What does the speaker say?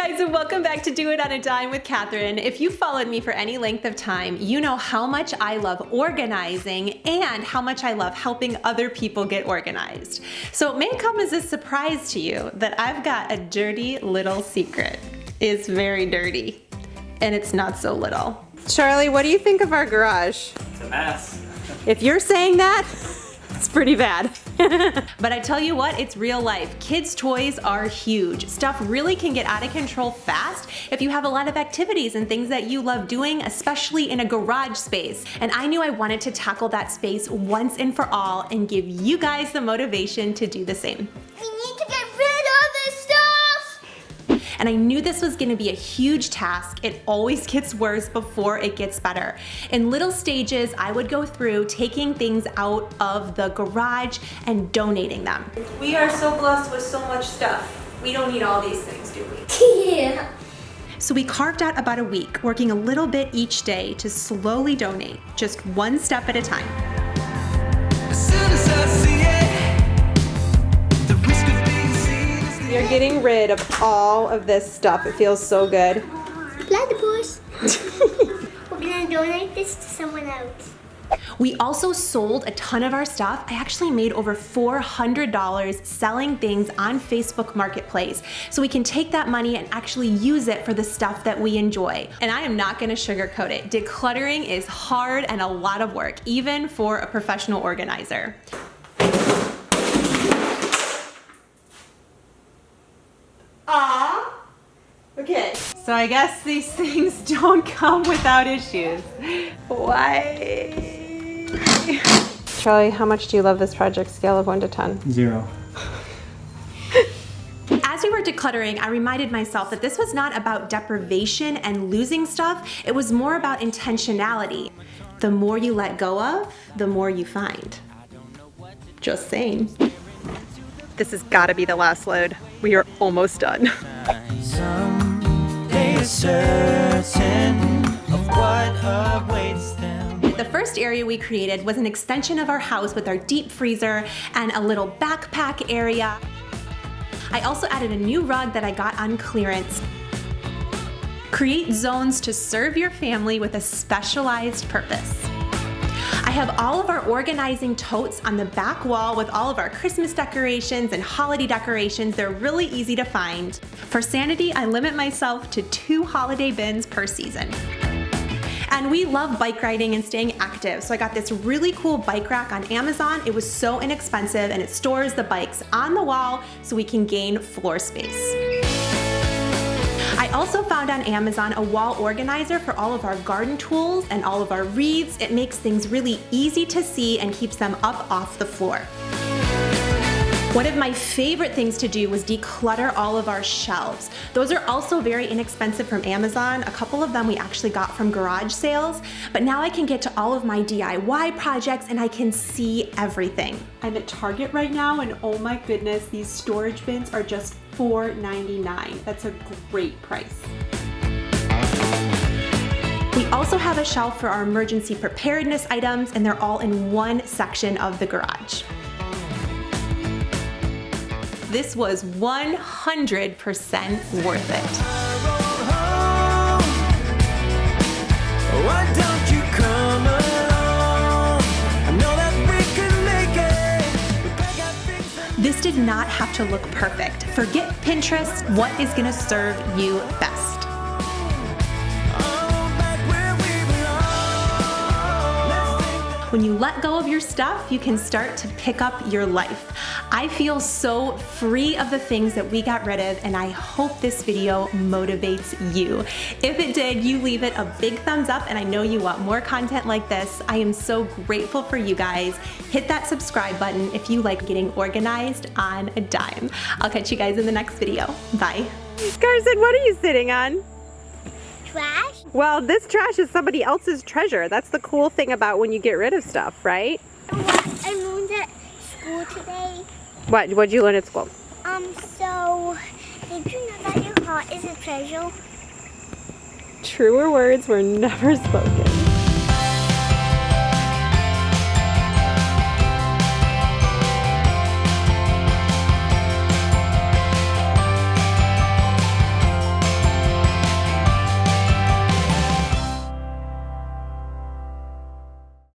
guys, and welcome back to Do It on a Dime with Kathryn. If you've followed me for any length of time, you know how much I love organizing and how much I love helping other people get organized. So it may come as a surprise to you that I've got a dirty little secret. It's very dirty, and it's not so little. Charlie, what do you think of our garage? It's a mess. If you're saying that, it's pretty bad. But I tell you what, it's real life. Kids' toys are huge. Stuff really can get out of control fast if you have a lot of activities and things that you love doing, especially in a garage space. And I knew I wanted to tackle that space once and for all and give you guys the motivation to do the same. We need to get rid of this stuff! And I knew this was gonna be a huge task. It always gets worse before it gets better. In little stages, I would go through taking things out of the garage and donating them. We are so blessed with so much stuff. We don't need all these things, do we? Yeah. So we carved out about a week, working a little bit each day to slowly donate, just one step at a time. As soon as I see it, the risk of being seen is We are getting rid of all of this stuff. It feels so good. Platypus. We're gonna donate this to someone else. We also sold a ton of our stuff. I actually made over $400 selling things on Facebook Marketplace. So we can take that money and actually use it for the stuff that we enjoy. And I am not gonna sugarcoat it. Decluttering is hard and a lot of work, even for a professional organizer. Okay, so I guess these things don't come without issues. Why? Charlie, how much do you love this project, scale of 1 to 10? 0. As we were decluttering, I reminded myself that this was not about deprivation and losing stuff. It was more about intentionality. The more you let go of, the more you find. Just saying. This has got to be the last load. We are almost done. someday certain of what awaits them. The first area we created was an extension of our house with our deep freezer and a little backpack area. I also added a new rug that I got on clearance. Create zones to serve your family with a specialized purpose. I have all of our organizing totes on the back wall with all of our Christmas decorations and holiday decorations. They're really easy to find. For sanity, I limit myself to 2 holiday bins per season. And we love bike riding and staying active, so I got this really cool bike rack on Amazon. It was so inexpensive and it stores the bikes on the wall so we can gain floor space. I also found on Amazon a wall organizer for all of our garden tools and all of our wreaths. It makes things really easy to see and keeps them up off the floor. One of my favorite things to do was declutter all of our shelves. Those are also very inexpensive from Amazon. A couple of them we actually got from garage sales, but now I can get to all of my DIY projects and I can see everything. I'm at Target right now and oh my goodness, these storage bins are just $4.99. That's a great price. We also have a shelf for our emergency preparedness items and they're all in one section of the garage. This was 100% worth it. Why don't you come along? I know that we can make it. But I got things that This did not have to look perfect. Forget Pinterest. What is going to serve you best? are back where we belong. When you let go of your stuff, you can start to pick up your life. I feel so free of the things that we got rid of, and I hope this video motivates you. If it did, you leave it a big thumbs up, and I know you want more content like this. I am so grateful for you guys. Hit that subscribe button if you like getting organized on a dime. I'll catch you guys in the next video. Bye. Carson, what are you sitting on? Trash? Well, this trash is somebody else's treasure. That's the cool thing about when you get rid of stuff, right? I learned at school today. What'd you learn at school? So, did you know that your heart is a treasure? Truer words were never spoken.